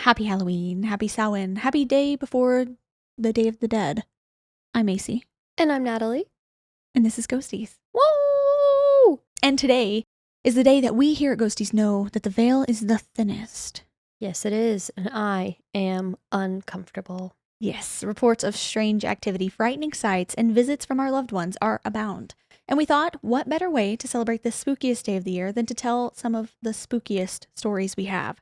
Happy Halloween, happy Samhain, happy day before the Day of the Dead. I'm Macy. And I'm Natalie. And this is Ghosties. Woo! And today is the day that we here at Ghosties know that the veil is the thinnest. Yes, it is. And I am uncomfortable. Yes, reports of strange activity, frightening sights, and visits from our loved ones are abound. And we thought, what better way to celebrate the spookiest day of the year than to tell some of the spookiest stories we have.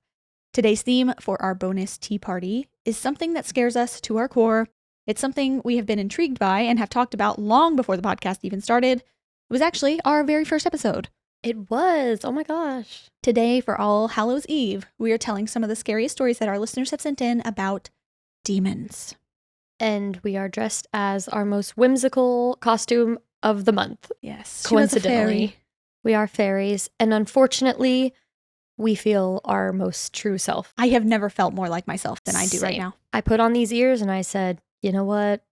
Today's theme for our bonus tea party is something that scares us to our core. It's something we have been intrigued by and have talked about long before the podcast even started. It was actually our very first episode. It was. Oh my gosh. Today, for All Hallows Eve, we are telling some of the scariest stories that our listeners have sent in about demons. And we are dressed as our most whimsical costume of the month. Yes. Coincidentally. We are fairies. And unfortunately, we feel our most true self. I have never felt more like myself than I do right Same. now. I put on these ears and I said, you know what?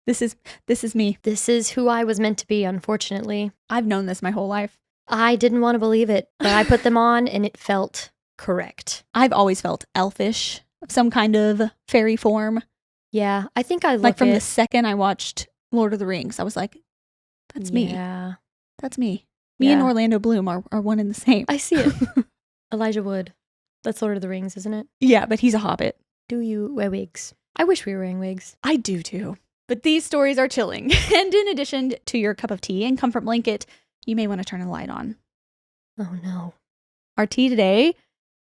This is me. This is who I was meant to be, unfortunately. I've known this my whole life. I didn't want to believe it, but I put them on and it felt correct. I've always felt elfish, some kind of fairy form. Yeah, I think I look like from the second I watched Lord of the Rings, I was like, that's me. Yeah. That's me. Me and Orlando Bloom are one and the same. I see it. Elijah Wood. That's Lord of the Rings, isn't it? Yeah, but he's a hobbit. Do you wear wigs? I wish we were wearing wigs. I do too. But these stories are chilling. And in addition to your cup of tea and comfort blanket, you may want to turn a light on. Oh no. Our tea today,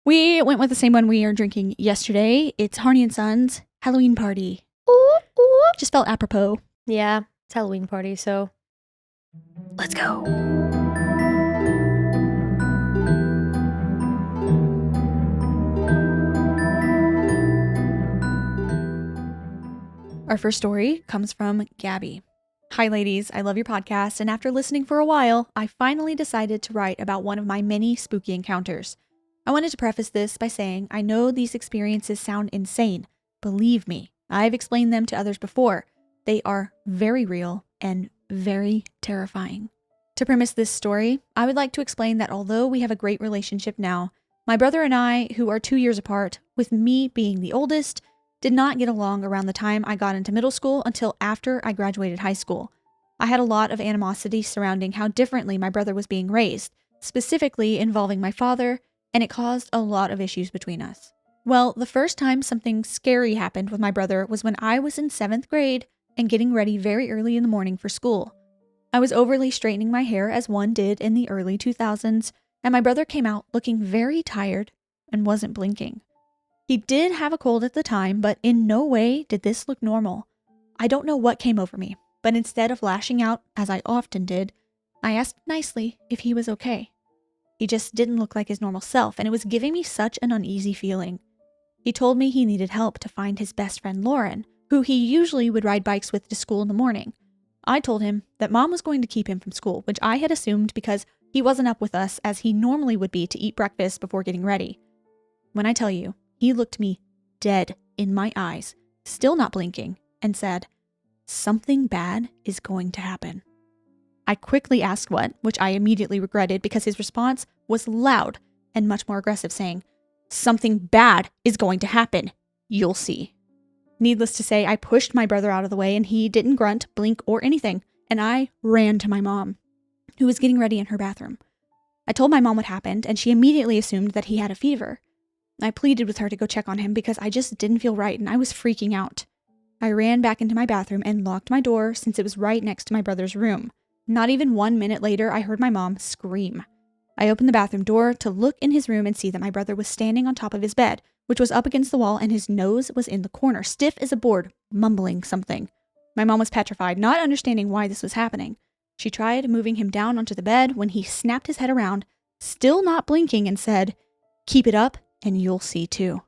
we went with the same one we are drinking yesterday. It's Harney & Sons Halloween Party. Ooh, ooh. Just felt apropos. Yeah, it's Halloween party, so let's go. Our first story comes from Gabbi. Hi ladies, I love your podcast, and after listening for a while, I finally decided to write about one of my many spooky encounters. I wanted to preface this by saying I know these experiences sound insane. Believe me, I've explained them to others before. They are very real and very terrifying. To premise this story, I would like to explain that although we have a great relationship now, my brother and I, who are 2 years apart, with me being the oldest, did not get along around the time I got into middle school until after I graduated high school. I had a lot of animosity surrounding how differently my brother was being raised, specifically involving my father, and it caused a lot of issues between us. Well, the first time something scary happened with my brother was when I was in 7th grade and getting ready very early in the morning for school. I was overly straightening my hair as one did in the early 2000s, and my brother came out looking very tired and wasn't blinking. He did have a cold at the time, but in no way did this look normal. I don't know what came over me, but instead of lashing out, as I often did, I asked nicely if he was okay. He just didn't look like his normal self, and it was giving me such an uneasy feeling. He told me he needed help to find his best friend Lauren, who he usually would ride bikes with to school in the morning. I told him that Mom was going to keep him from school, which I had assumed because he wasn't up with us as he normally would be to eat breakfast before getting ready. When I tell you, he looked me dead in my eyes, still not blinking, and said, "Something bad is going to happen." I quickly asked what, which I immediately regretted because his response was loud and much more aggressive, saying, "Something bad is going to happen. You'll see." Needless to say, I pushed my brother out of the way and he didn't grunt, blink, or anything, and I ran to my mom, who was getting ready in her bathroom. I told my mom what happened, and she immediately assumed that he had a fever. I pleaded with her to go check on him because I just didn't feel right and I was freaking out. I ran back into my bathroom and locked my door since it was right next to my brother's room. Not even 1 minute later, I heard my mom scream. I opened the bathroom door to look in his room and see that my brother was standing on top of his bed, which was up against the wall, and his nose was in the corner, stiff as a board, mumbling something. My mom was petrified, not understanding why this was happening. She tried moving him down onto the bed when he snapped his head around, still not blinking, and said, "Keep it up and you'll see too."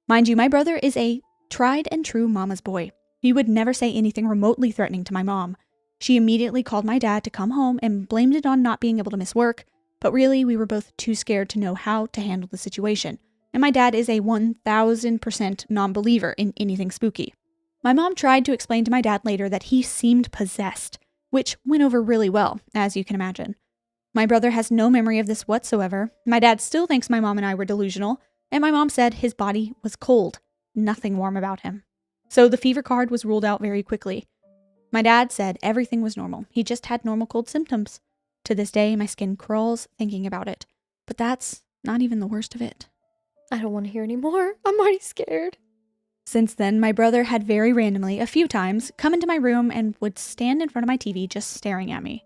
Mind you, my brother is a tried and true mama's boy. He would never say anything remotely threatening to my mom. She immediately called my dad to come home and blamed it on not being able to miss work, but really we were both too scared to know how to handle the situation. And my dad is a 1000% non-believer in anything spooky. My mom tried to explain to my dad later that he seemed possessed, which went over really well, as you can imagine. My brother has no memory of this whatsoever. My dad still thinks my mom and I were delusional, and my mom said his body was cold, nothing warm about him. So the fever card was ruled out very quickly. My dad said everything was normal. He just had normal cold symptoms. To this day, my skin crawls thinking about it. But that's not even the worst of it. I don't want to hear any more. I'm already scared. Since then, my brother had very randomly, a few times, come into my room and would stand in front of my TV just staring at me.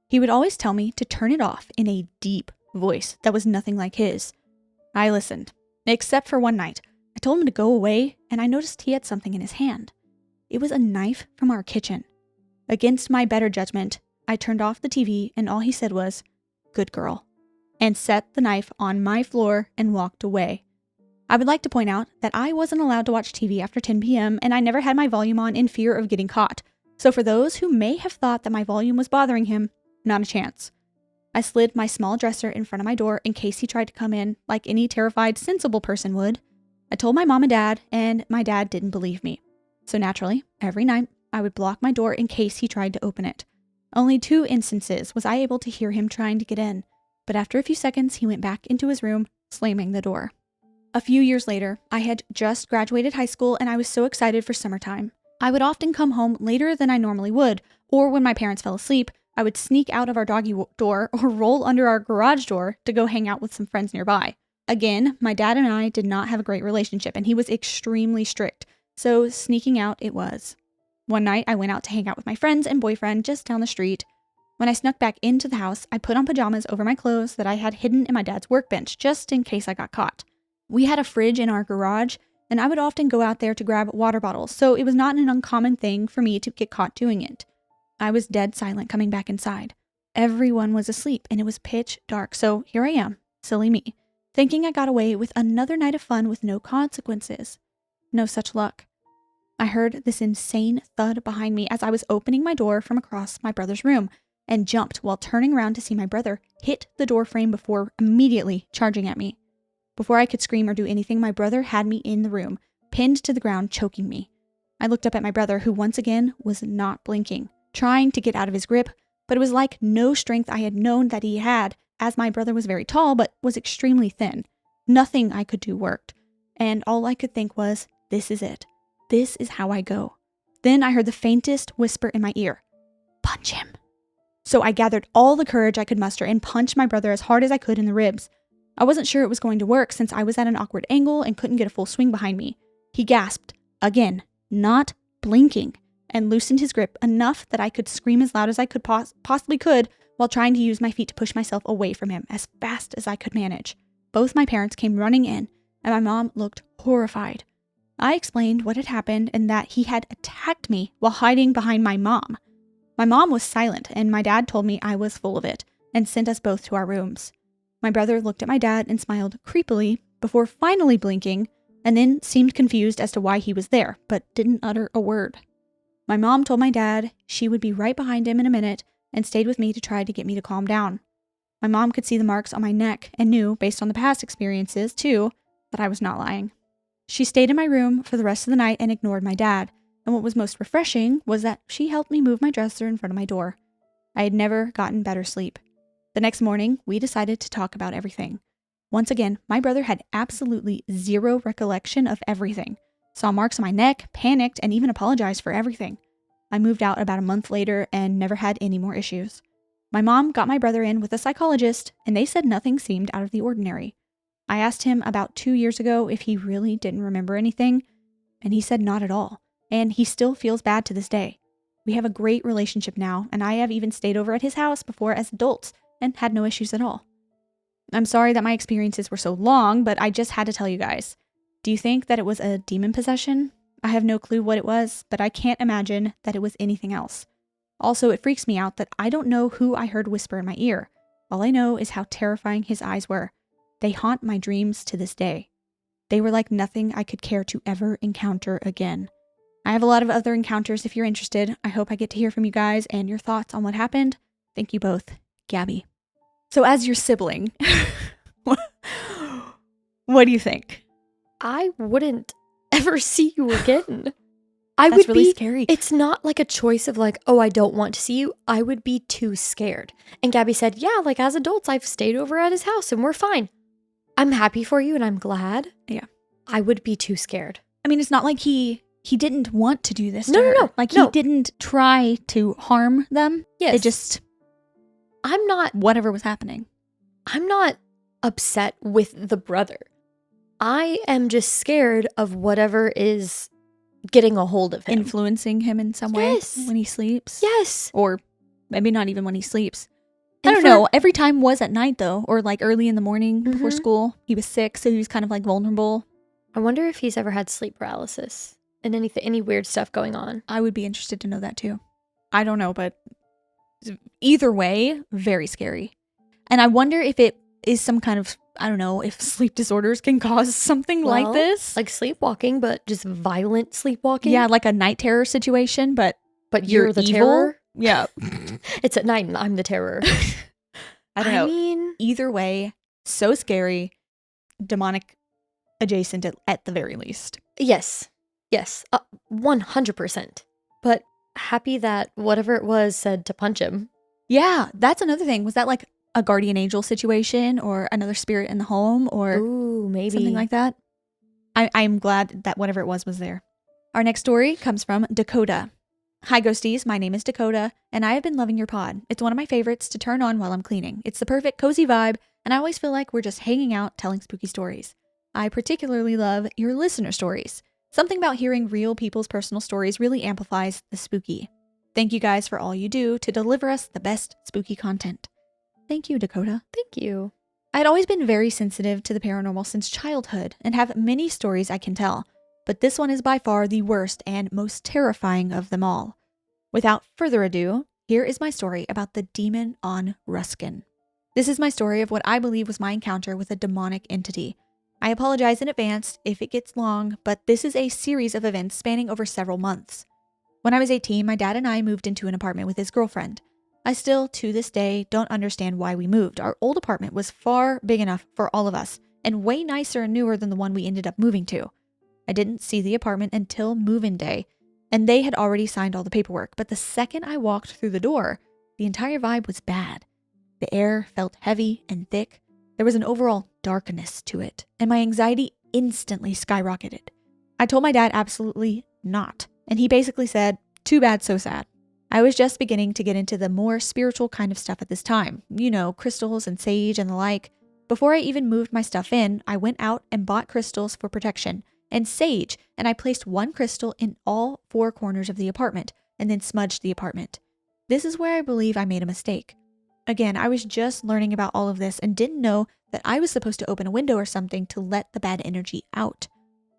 He would always tell me to turn it off in a deep voice that was nothing like his. I listened, except for one night. I told him to go away, and I noticed he had something in his hand. It was a knife from our kitchen. Against my better judgment, I turned off the TV, and all he said was, "Good girl," and set the knife on my floor and walked away. I would like to point out that I wasn't allowed to watch TV after 10 p.m., and I never had my volume on in fear of getting caught. So for those who may have thought that my volume was bothering him, not a chance. I slid my small dresser in front of my door in case he tried to come in like any terrified, sensible person would. I told my mom and dad, and my dad didn't believe me. So naturally, every night, I would block my door in case he tried to open it. Only 2 instances was I able to hear him trying to get in, but after a few seconds, he went back into his room, slamming the door. A few years later, I had just graduated high school and I was so excited for summertime. I would often come home later than I normally would, or when my parents fell asleep, I would sneak out of our doggy door or roll under our garage door to go hang out with some friends nearby. Again, my dad and I did not have a great relationship and he was extremely strict, so sneaking out it was. One night, I went out to hang out with my friends and boyfriend just down the street. When I snuck back into the house, I put on pajamas over my clothes that I had hidden in my dad's workbench just in case I got caught. We had a fridge in our garage, and I would often go out there to grab water bottles, so it was not an uncommon thing for me to get caught doing it. I was dead silent coming back inside. Everyone was asleep, and it was pitch dark, so here I am, silly me, thinking I got away with another night of fun with no consequences. No such luck. I heard this insane thud behind me as I was opening my door from across my brother's room, and jumped while turning around to see my brother hit the door frame before immediately charging at me. Before I could scream or do anything, my brother had me in the room, pinned to the ground, choking me. I looked up at my brother, who once again was not blinking, trying to get out of his grip, but it was like no strength I had known that he had, as my brother was very tall but was extremely thin. Nothing I could do worked, and all I could think was, this is it. This is how I go. Then I heard the faintest whisper in my ear, "Punch him." So I gathered all the courage I could muster and punched my brother as hard as I could in the ribs. I wasn't sure it was going to work since I was at an awkward angle and couldn't get a full swing behind me. He gasped, again, not blinking, and loosened his grip enough that I could scream as loud as I could possibly could while trying to use my feet to push myself away from him as fast as I could manage. Both my parents came running in, and my mom looked horrified. I explained what had happened and that he had attacked me while hiding behind my mom. My mom was silent, and my dad told me I was full of it and sent us both to our rooms. My brother looked at my dad and smiled creepily before finally blinking, and then seemed confused as to why he was there, but didn't utter a word. My mom told my dad she would be right behind him in a minute and stayed with me to try to get me to calm down. My mom could see the marks on my neck and knew, based on the past experiences too, that I was not lying. She stayed in my room for the rest of the night and ignored my dad, and what was most refreshing was that she helped me move my dresser in front of my door. I had never gotten better sleep. The next morning, we decided to talk about everything. Once again, my brother had absolutely zero recollection of everything, saw marks on my neck, panicked, and even apologized for everything. I moved out about a month later and never had any more issues. My mom got my brother in with a psychologist, and they said nothing seemed out of the ordinary. I asked him about 2 years ago if he really didn't remember anything, and he said not at all, and he still feels bad to this day. We have a great relationship now, and I have even stayed over at his house before as adults and had no issues at all. I'm sorry that my experiences were so long, but I just had to tell you guys. Do you think that it was a demon possession? I have no clue what it was, but I can't imagine that it was anything else. Also, it freaks me out that I don't know who I heard whisper in my ear. All I know is how terrifying his eyes were. They haunt my dreams to this day. They were like nothing I could care to ever encounter again. I have a lot of other encounters if you're interested. I hope I get to hear from you guys and your thoughts on what happened. Thank you both. Gabbi. So as your sibling, what do you think? I wouldn't ever see you again. That's really scary. It's not like a choice of like, oh, I don't want to see you. I would be too scared. And Gabbi said, yeah, like as adults, I've stayed over at his house and we're fine. I'm happy for you and I'm glad. Yeah. I would be too scared. I mean, it's not like he didn't want to do this to No, her. no. Like, No. he didn't try to harm them. Yes. It just, I'm not whatever was happening. upset with the brother. I am just scared of whatever is getting a hold of him. Influencing him in some way Yes. when he sleeps. Yes. Or maybe not even when he sleeps. And I don't know. Every time was at night, though, or like early in the morning before Mhm. school. He was sick, so he was kind of like vulnerable. I wonder if he's ever had sleep paralysis and any weird stuff going on. I would be interested to know that too. I don't know, but either way, very scary. And I wonder if it is some kind of, I don't know, if sleep disorders can cause something like Well, this. Like sleepwalking, but just violent sleepwalking. Yeah, like a night terror situation, but But you're the evil? terror? Yeah. It's at night and I'm the terror. I don't know. mean, Either way, so scary, demonic adjacent at the very least. yes. Yes. 100%. But happy that whatever it was said to punch him. Yeah, that's another thing. Was that like a guardian angel situation or another spirit in the home or Ooh, maybe. something like that? I'm glad that whatever it was there. Our next story comes from Dakota. Hi, Ghosties. My name is Dakota, and I have been loving your pod. It's one of my favorites to turn on while I'm cleaning. It's the perfect cozy vibe, and I always feel like we're just hanging out telling spooky stories. I particularly love your listener stories. Something about hearing real people's personal stories really amplifies the spooky. Thank you guys for all you do to deliver us the best spooky content. Thank you, Dakota. Thank you. I'd always been very sensitive to the paranormal since childhood and have many stories I can tell, but this one is by far the worst and most terrifying of them all. Without further ado, here is my story about the demon on Ruskin. This is my story of what I believe was my encounter with a demonic entity. I apologize in advance if it gets long, but this is a series of events spanning over several months. When I was 18, my dad and I moved into an apartment with his girlfriend. I still, to this day, don't understand why we moved. Our old apartment was far big enough for all of us, and way nicer and newer than the one we ended up moving to. I didn't see the apartment until move-in day, and they had already signed all the paperwork, but the second I walked through the door, the entire vibe was bad. The air felt heavy and thick. There was an overall darkness to it, and my anxiety instantly skyrocketed. I told my dad absolutely not, and he basically said, "Too bad, so sad." I was just beginning to get into the more spiritual kind of stuff at this time. You know, crystals and sage and the like. Before I even moved my stuff in, I went out and bought crystals for protection and sage, and I placed one crystal in all 4 corners of the apartment and then smudged the apartment. This is where I believe I made a mistake. Again, I was just learning about all of this and didn't know that I was supposed to open a window or something to let the bad energy out.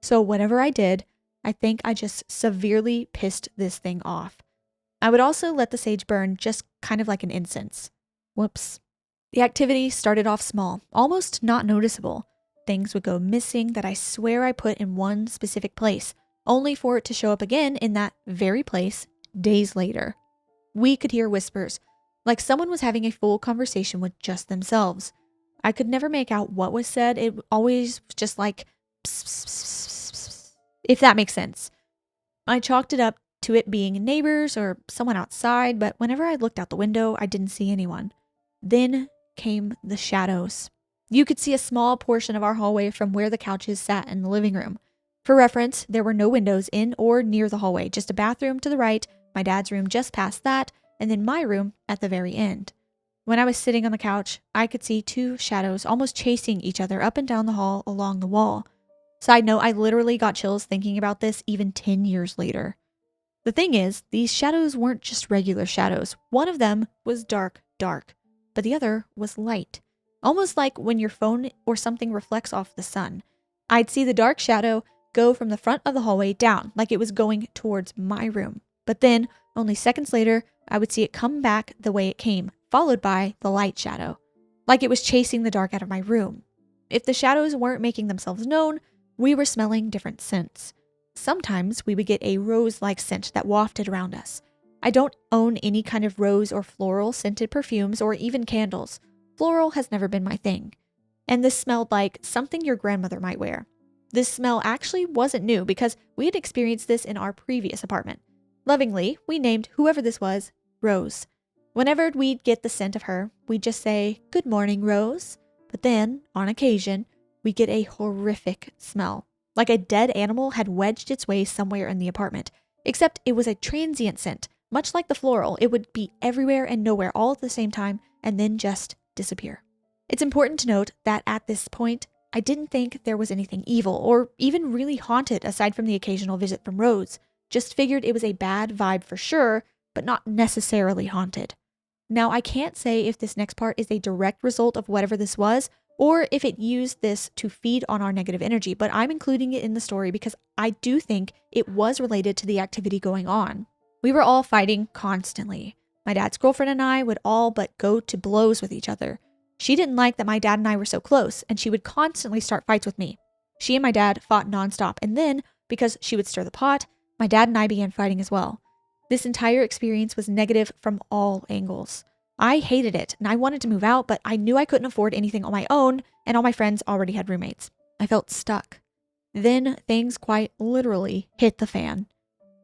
So whatever I did, I think I just severely pissed this thing off. I would also let the sage burn just kind of like an incense. Whoops. The activity started off small, almost not noticeable. Things would go missing that I swear I put in one specific place, only for it to show up again in that very place days later. We could hear whispers, like someone was having a full conversation with just themselves. I could never make out what was said. It always was just like, pss, pss, pss, pss, pss, if that makes sense. I chalked it up to it being neighbors or someone outside, but whenever I looked out the window, I didn't see anyone. Then came the shadows. You could see a small portion of our hallway from where the couches sat in the living room. For reference, there were no windows in or near the hallway, just a bathroom to the right, my dad's room just past that, and then my room at the very end. When I was sitting on the couch, I could see 2 shadows almost chasing each other up and down the hall along the wall. Side note, I literally got chills thinking about this even 10 years later. The thing is, these shadows weren't just regular shadows. One of them was dark, but the other was light. Almost like when your phone or something reflects off the sun. I'd see the dark shadow go from the front of the hallway down, like it was going towards my room. But then, only seconds later, I would see it come back the way it came, followed by the light shadow. Like it was chasing the dark out of my room. If the shadows weren't making themselves known, we were smelling different scents. Sometimes we would get a rose-like scent that wafted around us. I don't own any kind of rose or floral scented perfumes or even candles. Floral has never been my thing. And this smelled like something your grandmother might wear. This smell actually wasn't new because we had experienced this in our previous apartment. Lovingly, we named whoever this was Rose. Whenever we'd get the scent of her, we'd just say, "Good morning, Rose." But then, on occasion, we get a horrific smell, like a dead animal had wedged its way somewhere in the apartment, except it was a transient scent. Much like the floral, it would be everywhere and nowhere all at the same time and then just disappear. It's important to note that at this point, I didn't think there was anything evil or even really haunted aside from the occasional visit from Rose. Just figured it was a bad vibe for sure, but not necessarily haunted. Now, I can't say if this next part is a direct result of whatever this was, or if it used this to feed on our negative energy, but I'm including it in the story because I do think it was related to the activity going on. We were all fighting constantly. My dad's girlfriend and I would all but go to blows with each other. She didn't like that my dad and I were so close, and she would constantly start fights with me. She and my dad fought nonstop, and then, because she would stir the pot, my dad and I began fighting as well. This entire experience was negative from all angles. I hated it, and I wanted to move out, but I knew I couldn't afford anything on my own, and all my friends already had roommates. I felt stuck. Then things quite literally hit the fan.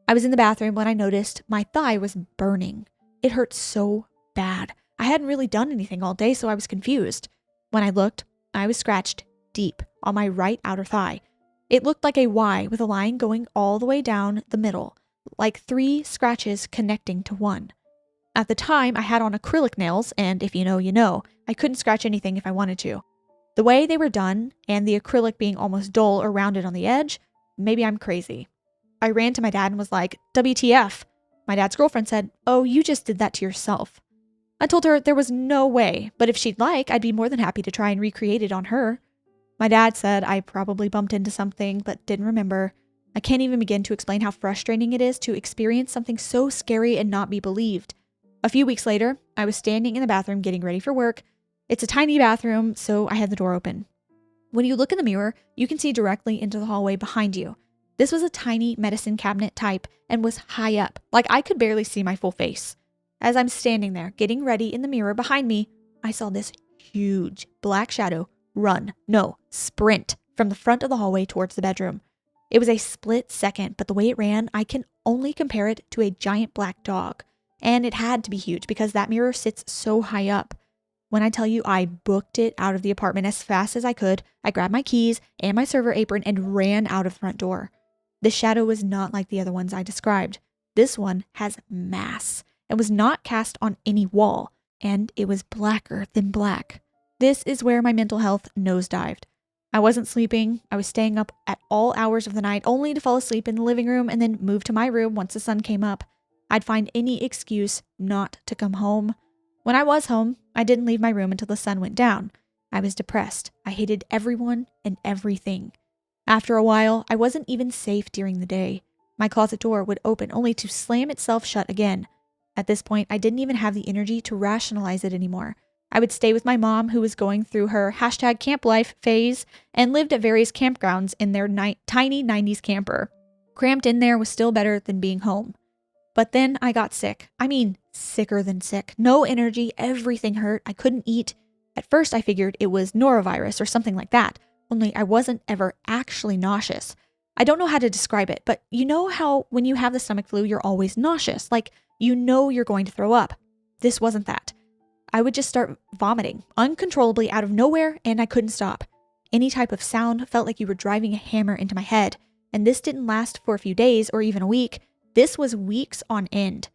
I was in the bathroom when I noticed my thigh was burning. It hurt so bad. I hadn't really done anything all day, so I was confused. When I looked, I was scratched deep on my right outer thigh. It looked like a Y with a line going all the way down the middle, like 3 scratches connecting to one. At the time, I had on acrylic nails, and if you know, you know. I couldn't scratch anything if I wanted to. The way they were done, and the acrylic being almost dull or rounded on the edge, maybe I'm crazy. I ran to my dad and was like, WTF? My dad's girlfriend said, oh, you just did that to yourself. I told her there was no way, but if she'd like, I'd be more than happy to try and recreate it on her. My dad said I probably bumped into something, but didn't remember. I can't even begin to explain how frustrating it is to experience something so scary and not be believed. A few weeks later, I was standing in the bathroom getting ready for work. It's a tiny bathroom, so I had the door open. When you look in the mirror, you can see directly into the hallway behind you. This was a tiny medicine cabinet type and was high up, like I could barely see my full face. As I'm standing there getting ready in the mirror behind me, I saw this huge black shadow sprint from the front of the hallway towards the bedroom. It was a split second, but the way it ran, I can only compare it to a giant black dog. And it had to be huge because that mirror sits so high up. When I tell you I booked it out of the apartment as fast as I could, I grabbed my keys and my server apron and ran out of the front door. The shadow was not like the other ones I described. This one has mass and was not cast on any wall, and it was blacker than black. This is where my mental health nosedived. I wasn't sleeping. I was staying up at all hours of the night only to fall asleep in the living room and then move to my room once the sun came up. I'd find any excuse not to come home. When I was home, I didn't leave my room until the sun went down. I was depressed. I hated everyone and everything. After a while, I wasn't even safe during the day. My closet door would open only to slam itself shut again. At this point, I didn't even have the energy to rationalize it anymore. I would stay with my mom, who was going through her #camp life phase and lived at various campgrounds in their tiny 90s camper. Cramped in there was still better than being home. But then I got sick. I mean, sicker than sick. No energy, everything hurt. I couldn't eat. At first, I figured it was norovirus or something like that, only I wasn't ever actually nauseous. I don't know how to describe it, but you know how when you have the stomach flu, you're always nauseous, like you know you're going to throw up. This wasn't that. I would just start vomiting uncontrollably out of nowhere, and I couldn't stop. Any type of sound felt like you were driving a hammer into my head, and this didn't last for a few days or even a week. This was weeks on end.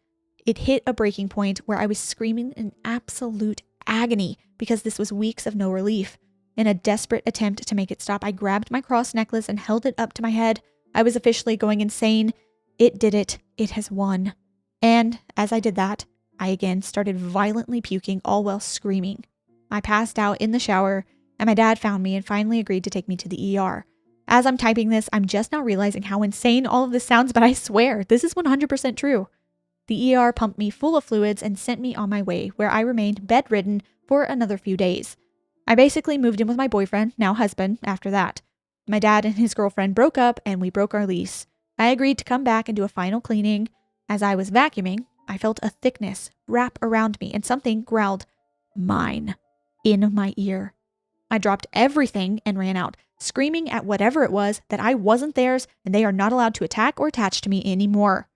It hit a breaking point where I was screaming in absolute agony because this was weeks of no relief. In a desperate attempt to make it stop, I grabbed my cross necklace and held it up to my head. I was officially going insane. It did it. It has won. And as I did that, I again started violently puking, all while screaming. I passed out in the shower, and my dad found me and finally agreed to take me to the ER. As I'm typing this, I'm just now realizing how insane all of this sounds, but I swear, this is 100% true. The ER pumped me full of fluids and sent me on my way, where I remained bedridden for another few days. I basically moved in with my boyfriend, now husband, after that. My dad and his girlfriend broke up, and we broke our lease. I agreed to come back and do a final cleaning. As I was vacuuming, I felt a thickness wrap around me, and something growled, "Mine," in my ear. I dropped everything and ran out, screaming at whatever it was that I wasn't theirs and they are not allowed to attack or attach to me anymore.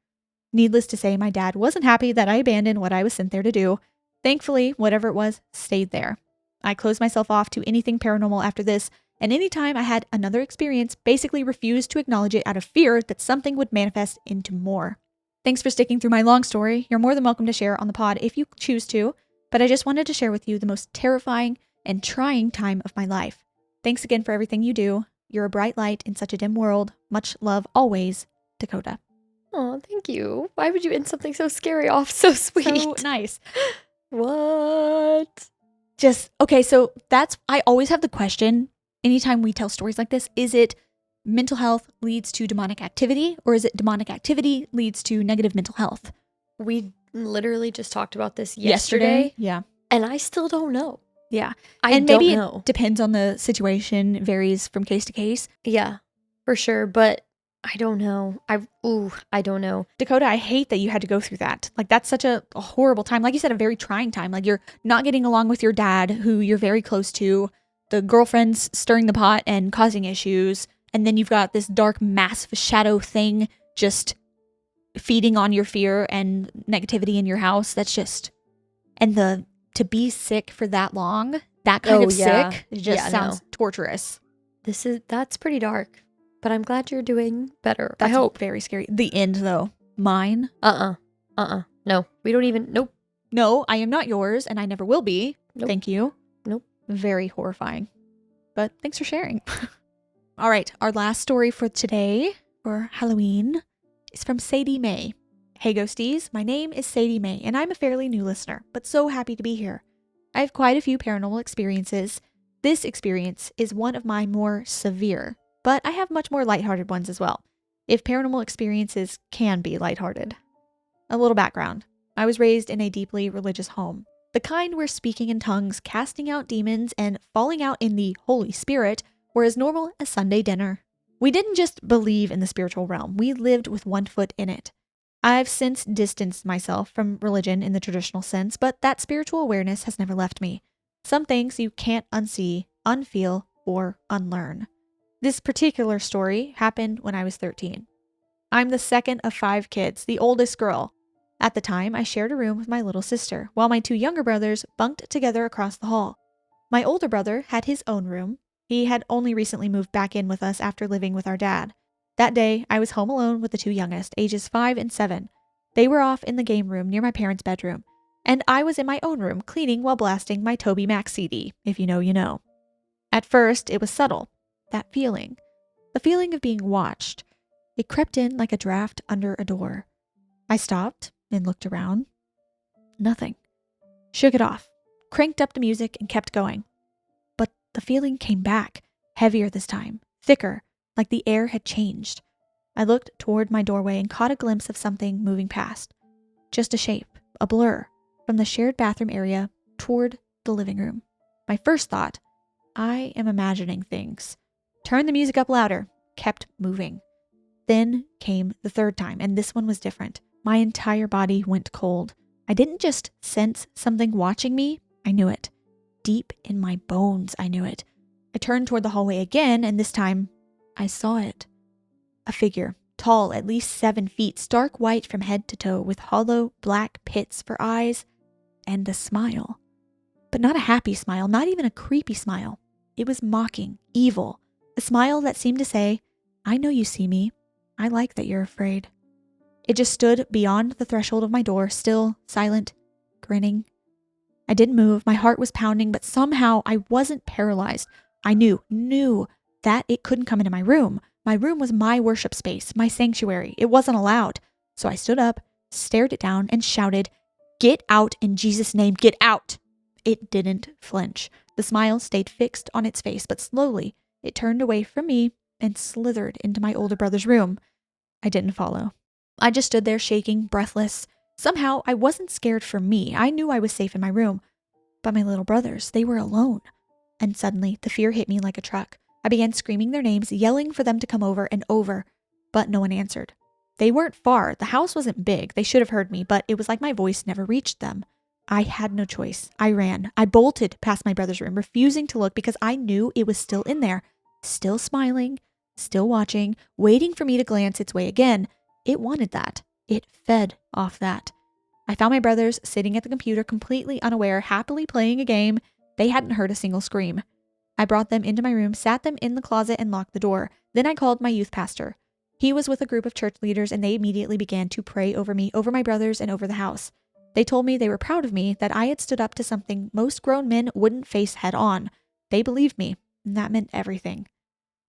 Needless to say, my dad wasn't happy that I abandoned what I was sent there to do. Thankfully, whatever it was stayed there. I closed myself off to anything paranormal after this And anytime I had another experience, basically refused to acknowledge it out of fear that something would manifest into more. Thanks for sticking through my long story. You're more than welcome to share on the pod if you choose to, but I just wanted to share with you the most terrifying and trying time of my life. Thanks again for everything you do. You're a bright light in such a dim world. Much love always, Dakota. Oh, thank you. Why would you end something so scary off so sweet? So nice. What? Okay, so I always have the question, anytime we tell stories like this, is it mental health leads to demonic activity, or is it demonic activity leads to negative mental health? We literally just talked about this yesterday. Yeah. And I still don't know. Yeah. And maybe don't know. It depends on the situation, varies from case to case. Yeah, for sure. But I don't know. I don't know. Dakota, I hate that you had to go through that. Like, that's such a horrible time. Like you said, a very trying time. Like, you're not getting along with your dad, who you're very close to. The girlfriend's stirring the pot and causing issues. And then you've got this dark, massive shadow thing just feeding on your fear and negativity in your house. That's just... And to be sick for that long, that kind of sick, it just sounds torturous. That's pretty dark. But I'm glad you're doing better. That's I hope. Very scary. The end, though. Mine. No, we don't even. Nope. No, I am not yours, and I never will be. Nope. Thank you. Nope. Very horrifying. But thanks for sharing. All right, our last story for today, for Halloween, is from Sadie May. Hey Ghosties, my name is Sadie May, and I'm a fairly new listener, but so happy to be here. I have quite a few paranormal experiences. This experience is one of my more severe, but I have much more lighthearted ones as well, if paranormal experiences can be lighthearted. A little background. I was raised in a deeply religious home, the kind where speaking in tongues, casting out demons, and falling out in the Holy Spirit were as normal as Sunday dinner. We didn't just believe in the spiritual realm, we lived with one foot in it. I've since distanced myself from religion in the traditional sense, but that spiritual awareness has never left me. Some things you can't unsee, unfeel, or unlearn. This particular story happened when I was 13. I'm the second of 5 kids, the oldest girl. At the time, I shared a room with my little sister, while my 2 younger brothers bunked together across the hall. My older brother had his own room. He had only recently moved back in with us after living with our dad. That day, I was home alone with the 2 youngest, ages 5 and 7. They were off in the game room near my parents' bedroom, and I was in my own room cleaning while blasting my Toby Mac CD, if you know, you know. At first, it was subtle. That feeling. The feeling of being watched. It crept in like a draft under a door. I stopped and looked around. Nothing. Shook it off, cranked up the music, and kept going. But the feeling came back, heavier this time, thicker, like the air had changed. I looked toward my doorway and caught a glimpse of something moving past. Just a shape, a blur, from the shared bathroom area toward the living room. My first thought, I am imagining things. Turned the music up louder, kept moving. Then came the third time, and this one was different. My entire body went cold. I didn't just sense something watching me, I knew it. Deep in my bones, I knew it. I turned toward the hallway again, and this time, I saw it. A figure, tall, at least 7 feet, stark white from head to toe, with hollow black pits for eyes, and a smile. But not a happy smile, not even a creepy smile. It was mocking, evil. A smile that seemed to say, I know you see me. I like that you're afraid. It just stood beyond the threshold of my door, still, silent, grinning. I didn't move. My heart was pounding, but somehow I wasn't paralyzed. I knew that it couldn't come into my room. My room was my worship space, my sanctuary. It wasn't allowed. So I stood up, stared it down, and shouted, "Get out in Jesus' name, get out!" It didn't flinch. The smile stayed fixed on its face, but slowly it turned away from me and slithered into my older brother's room. I didn't follow. I just stood there shaking, breathless. Somehow I wasn't scared for me. I knew I was safe in my room. But my little brothers, they were alone. And suddenly the fear hit me like a truck. I began screaming their names, yelling for them to come over and over, but no one answered. They weren't far. The house wasn't big. They should have heard me, but it was like my voice never reached them. I had no choice. I ran. I bolted past my brother's room, refusing to look because I knew it was still in there, still smiling, still watching, waiting for me to glance its way again. It wanted that. It fed off that. I found my brothers sitting at the computer, completely unaware, happily playing a game. They hadn't heard a single scream. I brought them into my room, sat them in the closet, and locked the door. Then I called my youth pastor. He was with a group of church leaders, and they immediately began to pray over me, over my brothers, and over the house. They told me they were proud of me, that I had stood up to something most grown men wouldn't face head on. They believed me, and that meant everything.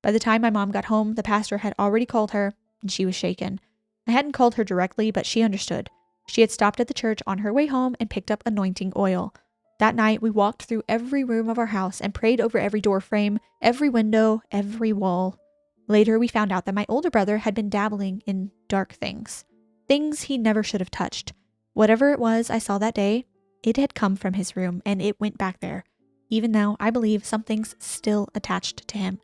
By the time my mom got home, the pastor had already called her, and she was shaken. I hadn't called her directly, but she understood. She had stopped at the church on her way home and picked up anointing oil. That night, we walked through every room of our house and prayed over every door frame, every window, every wall. Later, we found out that my older brother had been dabbling in dark things. Things he never should have touched. Whatever it was I saw that day, it had come from his room, and it went back there. Even now, I believe something's still attached to him.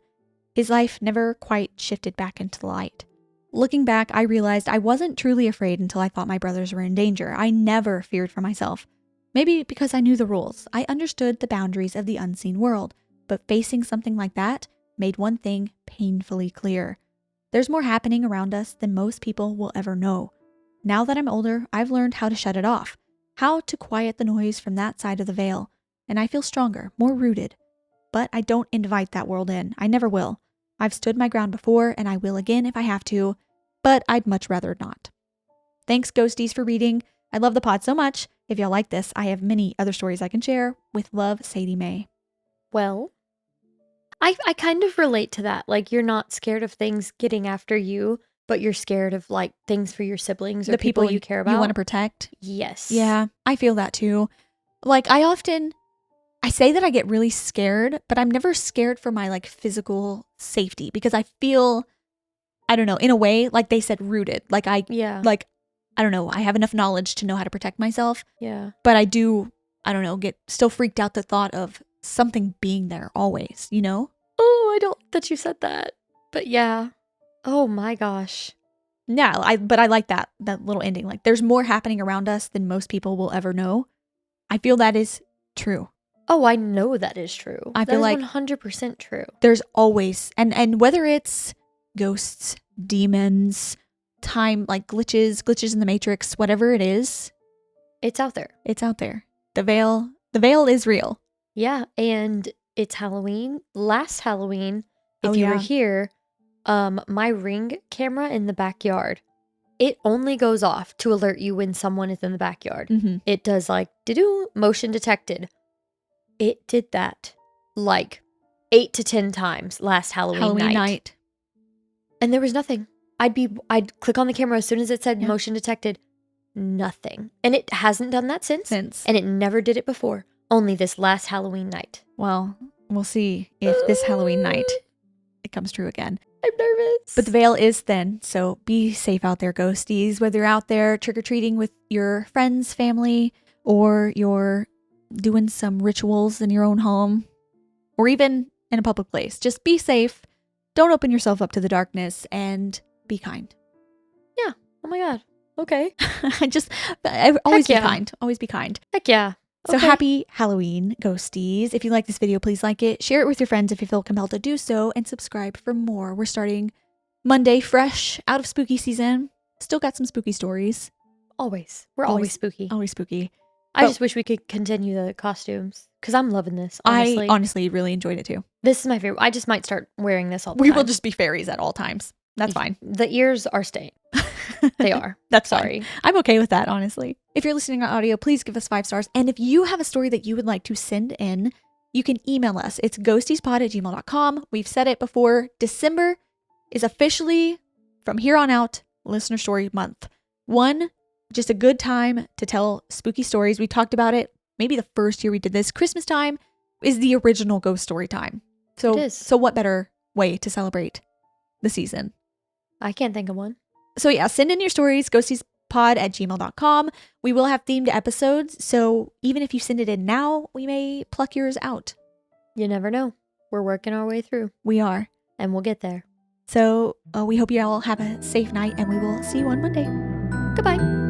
His life never quite shifted back into the light. Looking back, I realized I wasn't truly afraid until I thought my brothers were in danger. I never feared for myself. Maybe because I knew the rules. I understood the boundaries of the unseen world. But facing something like that made one thing painfully clear. There's more happening around us than most people will ever know. Now that I'm older, I've learned how to shut it off, how to quiet the noise from that side of the veil, and I feel stronger, more rooted. But I don't invite that world in. I never will. I've stood my ground before, and I will again if I have to, but I'd much rather not. Thanks, Ghosties, for reading. I love the pod so much. If y'all like this, I have many other stories I can share. With love, Sadie May. Well, I kind of relate to that. Like, you're not scared of things getting after you, but you're scared of, like, things for your siblings or The people you care about. You want to protect. Yes. Yeah, I feel that too. Like, I say that I get really scared, but I'm never scared for my, like, physical safety because I feel, I don't know, in a way, like they said, rooted. Like, I don't know, I have enough knowledge to know how to protect myself. Yeah. But I do, I don't know, get still freaked out the thought of something being there always, you know? Oh, I don't that you said that. But yeah. Oh my gosh. Yeah, but I like that little ending. Like, there's more happening around us than most people will ever know. I feel that is true. Oh, I know that is true. I feel like 100% true. There's always, and whether it's ghosts, demons, time, like glitches in the Matrix, whatever it is, it's out there. It's out there. The veil is real. Yeah, and it's Halloween. Last Halloween, if you were here, my Ring camera in the backyard, it only goes off to alert you when someone is in the backyard. Mm-hmm. It does like, motion detected. It did that like 8 to 10 times last Halloween night. And there was nothing. I'd click on the camera as soon as it said motion detected. Nothing. And it hasn't done that since. And it never did it before. Only this last Halloween night. Well, we'll see if this Halloween night it comes true again. I'm nervous. But the veil is thin, so be safe out there, ghosties. Whether you're out there trick-or-treating with your friends, family, or you're doing some rituals in your own home, or even in a public place. Just be safe. Don't open yourself up to the darkness, and be kind. Yeah. Oh my God. Okay. Always be kind. Always be kind. Heck yeah. So happy Halloween, ghosties. If you like this video, please like it. Share it with your friends if you feel compelled to do so. And subscribe for more. We're starting Monday fresh out of spooky season. Still got some spooky stories. Always. We're always spooky. Always spooky. I just wish we could continue the costumes. Because I'm loving this, honestly. I honestly really enjoyed it too. This is my favorite. I just might start wearing this all the time. We will just be fairies at all times. That's fine. The ears are staying. They are. That's sorry. Fine. I'm okay with that, honestly. If you're listening on audio, please give us 5 stars. And if you have a story that you would like to send in, you can email us. It's ghostiespod@gmail.com. We've said it before. December is officially, from here on out, Listener Story Month. Just a good time to tell spooky stories. We talked about it. Maybe the first year we did this. Christmas time is the original ghost story time. So, it is. So what better way to celebrate the season? I can't think of one. So yeah, send in your stories, ghostiespod@gmail.com. We will have themed episodes, so even if you send it in now, we may pluck yours out. You never know. We're working our way through. We are. And we'll get there. So we hope you all have a safe night, and we will see you on Monday. Goodbye.